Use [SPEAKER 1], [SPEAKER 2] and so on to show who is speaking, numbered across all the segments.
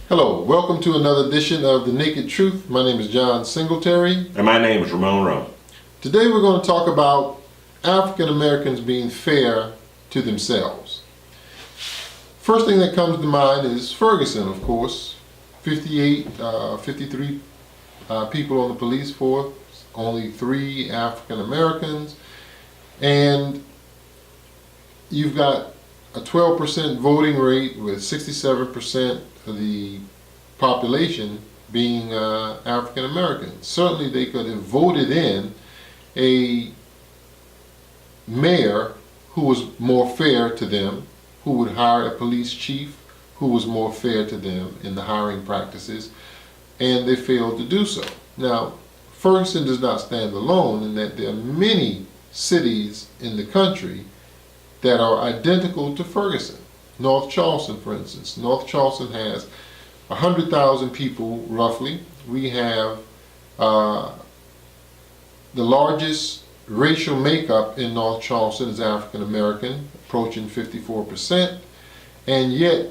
[SPEAKER 1] Hello, welcome to another edition of The Naked Truth. My name is John Singletary.
[SPEAKER 2] And my name is Ramon Rowe.
[SPEAKER 1] Today we're going to talk about African Americans being fair to themselves. First thing that comes to mind is Ferguson, of course. 53 people on the police force, only 3 African Americans, and you've got a 12% voting rate with 67% of the population being African American. Certainly they could have voted in a mayor who was more fair to them, who would hire a police chief who was more fair to them in the hiring practices, and they failed to do so. Now, Ferguson does not stand alone in that there are many cities in the country that are identical to Ferguson. North Charleston, for instance. North Charleston has 100,000 people, roughly. We have the largest racial makeup in North Charleston is African American, approaching 54%, and yet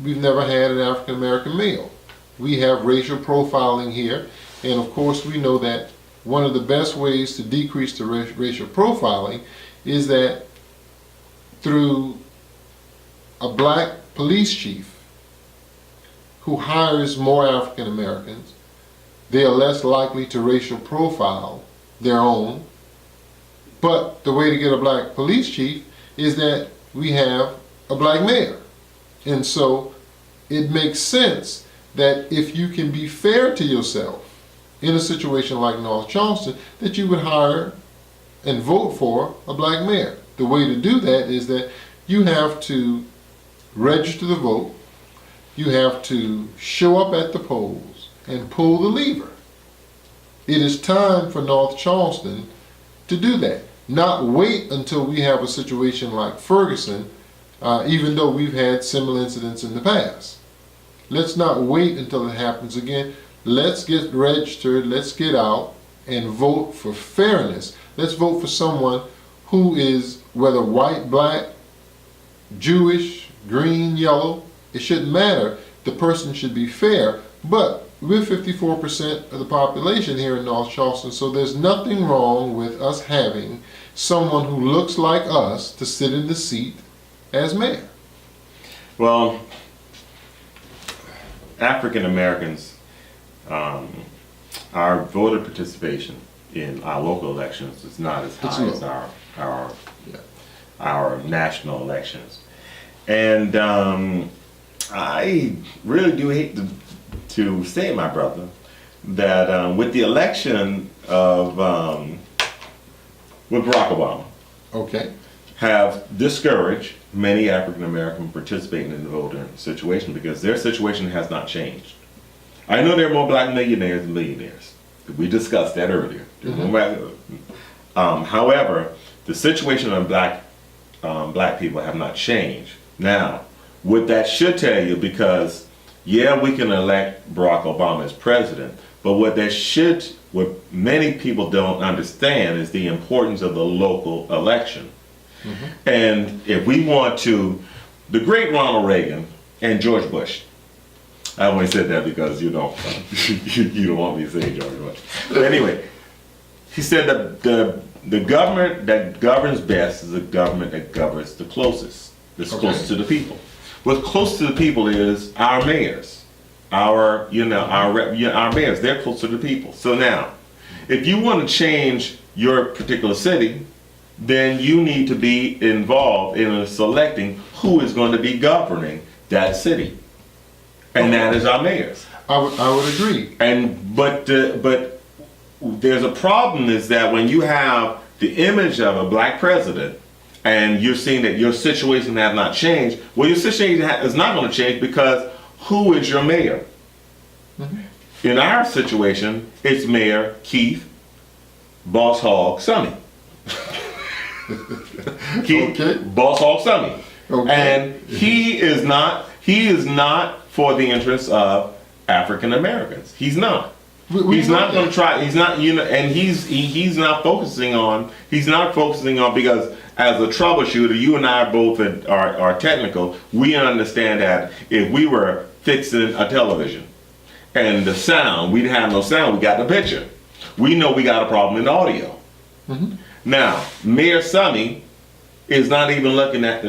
[SPEAKER 1] we've never had an African American male. We have racial profiling here, and of course we know that one of the best ways to decrease the racial profiling is that through a black police chief who hires more African Americans, they are less likely to racial profile their own. But the way to get a black police chief is that we have a black mayor. And so it makes sense that if you can be fair to yourself in a situation like North Charleston, that you would hire and vote for a black mayor. The way to do that is that you have to register the vote, you have to show up at the polls and pull the lever. It is time for North Charleston to do that. Not wait until we have a situation like Ferguson, even though we've had similar incidents in the past. Let's not wait until it happens again. Let's get registered, let's get out and vote for fairness. Let's vote for someone who is, whether white, black, Jewish, green, yellow, it shouldn't matter. The person should be fair, but we're 54% of the population here in North Charleston, so there's nothing wrong with us having someone who looks like us to sit in the seat as mayor.
[SPEAKER 2] Well, African Americans, our voter participation in our local elections is not as high as our national elections. And I really do hate to say, my brother, that with the election of with Barack Obama,
[SPEAKER 1] Okay.
[SPEAKER 2] have discouraged many African Americans participating in the voter situation because their situation has not changed. I know there are more black millionaires than millionaires. We discussed that earlier. However, the situation of black people have not changed. Now, what that should tell you, because yeah, we can elect Barack Obama as president, but what many people don't understand is the importance of the local election. And if we want to, the great Ronald Reagan and George Bush, I only said that because you don't want me to say George Bush. But anyway, he said that the government that governs best is the government that governs the closest. That's closest to the people. What's close to the people is our mayors, our mayors. They're close to the people. So now, if you want to change your particular city, then you need to be involved in selecting who is going to be governing that city, and that is our mayors.
[SPEAKER 1] I would agree.
[SPEAKER 2] But there's a problem, is that when you have the image of a black president and you're seeing that your situation has not changed, well, your situation is not going to change, because who is your mayor? In our situation, it's Mayor Keith Boss Hog Sonny. Boss Hog Sonny. And he is not for the interests of African Americans. He's not. He's not going to try. He's not, and he's not focusing on. He's not focusing on, because as a troubleshooter, you and I both are technical. We understand that if we were fixing a television. And the sound, we didn't have no sound, we got the picture. We know we got a problem in the audio. Now, Mayor Sonny is not even looking at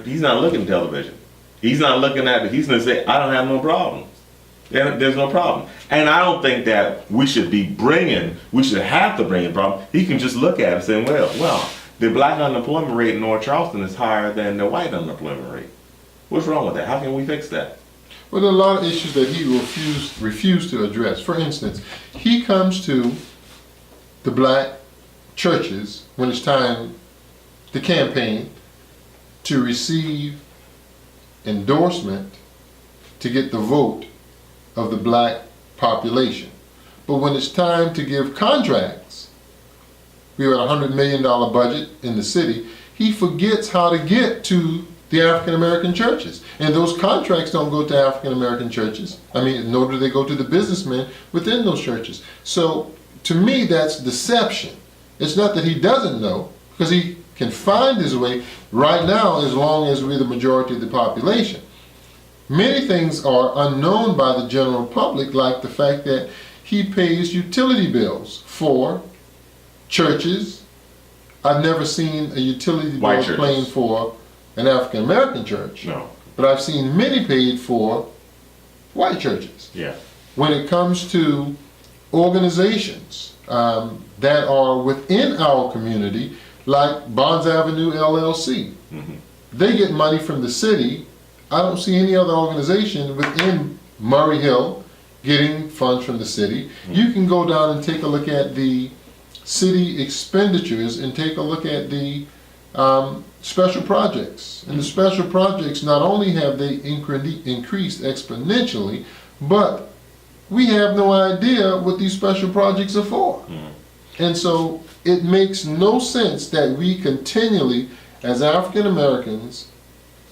[SPEAKER 2] he's not looking at television. He's not looking at he's gonna say, I don't have no problem. There's no problem. And I don't think that we should have to bring in problem. He can just look at it and say, well, the black unemployment rate in North Charleston is higher than the white unemployment rate. What's wrong with that? How can we fix that?
[SPEAKER 1] Well, there are a lot of issues that he refused to address. For instance, he comes to the black churches when it's time to campaign to receive endorsement to get the vote of the black population. But when it's time to give contracts, we have a $100 million budget in the city, he forgets how to get to the African American churches. And those contracts don't go to African American churches. I mean, nor do they go to the businessmen within those churches. So to me, that's deception. It's not that he doesn't know, because he can find his way right now as long as we're the majority of the population. Many things are unknown by the general public, like the fact that he pays utility bills for churches. I've never seen a utility bill paying for an African American church.
[SPEAKER 2] No.
[SPEAKER 1] But I've seen many paid for white churches.
[SPEAKER 2] Yeah.
[SPEAKER 1] When it comes to organizations that are within our community, like Bonds Avenue LLC, they get money from the city. I don't see any other organization within Murray Hill getting funds from the city. You can go down and take a look at the city expenditures and take a look at the special projects. And the special projects, not only have they increased exponentially, but we have no idea what these special projects are for. And so it makes no sense that we continually, as African Americans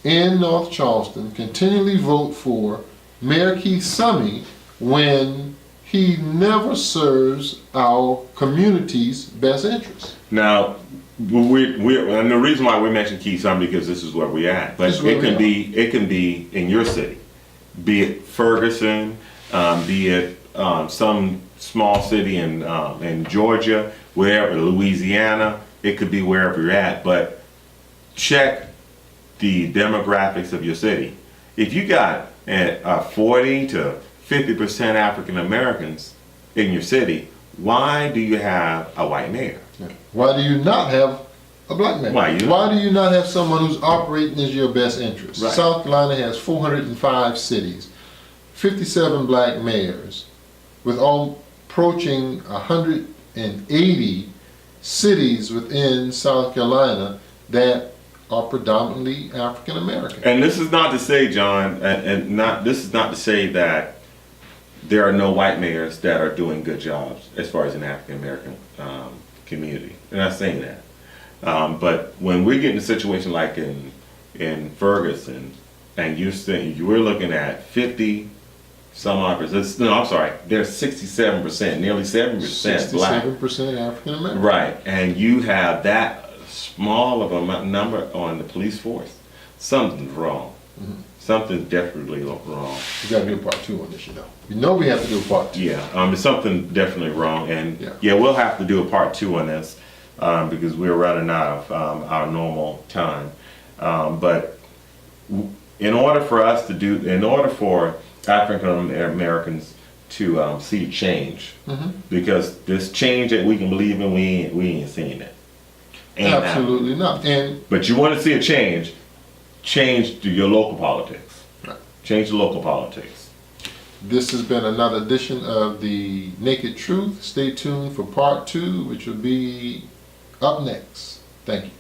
[SPEAKER 1] in North Charleston, continually vote for Mayor Keith Summey when he never serves our community's best interests.
[SPEAKER 2] Now, and the reason why we mentioned Keith Summey because this is where we're at, but it can be in your city, be it Ferguson, be it some small city in Georgia, wherever, Louisiana. It could be wherever you're at, but check the demographics of your city. If you got 40 to 50% African Americans in your city, why do you have a white mayor?
[SPEAKER 1] Why do you not have a black mayor?
[SPEAKER 2] Why
[SPEAKER 1] do you not have someone who's operating as your best interest?
[SPEAKER 2] Right.
[SPEAKER 1] South Carolina has 405 cities, 57 black mayors, with all approaching 180 cities within South Carolina that are predominantly African American.
[SPEAKER 2] And this is not to say, John, this is not to say that there are no white mayors that are doing good jobs as far as an African American community. I'm not saying that. But when we get in a situation like in Ferguson, and you're looking at 50 some odd percent, no, I'm sorry, there's 67%, nearly 7% black.
[SPEAKER 1] 67% African American.
[SPEAKER 2] Right, and you have that small of a number on the police force. Something's wrong. Something's definitely wrong.
[SPEAKER 1] We got to do a part 2 on this, you know. You know we have to do a part 2.
[SPEAKER 2] Yeah, it's something definitely wrong, and
[SPEAKER 1] yeah,
[SPEAKER 2] we'll have to do a part 2 on this because we're running out of our normal time. But in order for African Americans to see change, because this change that we can believe in, we ain't seeing it.
[SPEAKER 1] Absolutely not.
[SPEAKER 2] But you want to see a change to your local politics.
[SPEAKER 1] Right.
[SPEAKER 2] Change the local politics.
[SPEAKER 1] This has been another edition of The Naked Truth. Stay tuned for part 2, which will be up next. Thank you.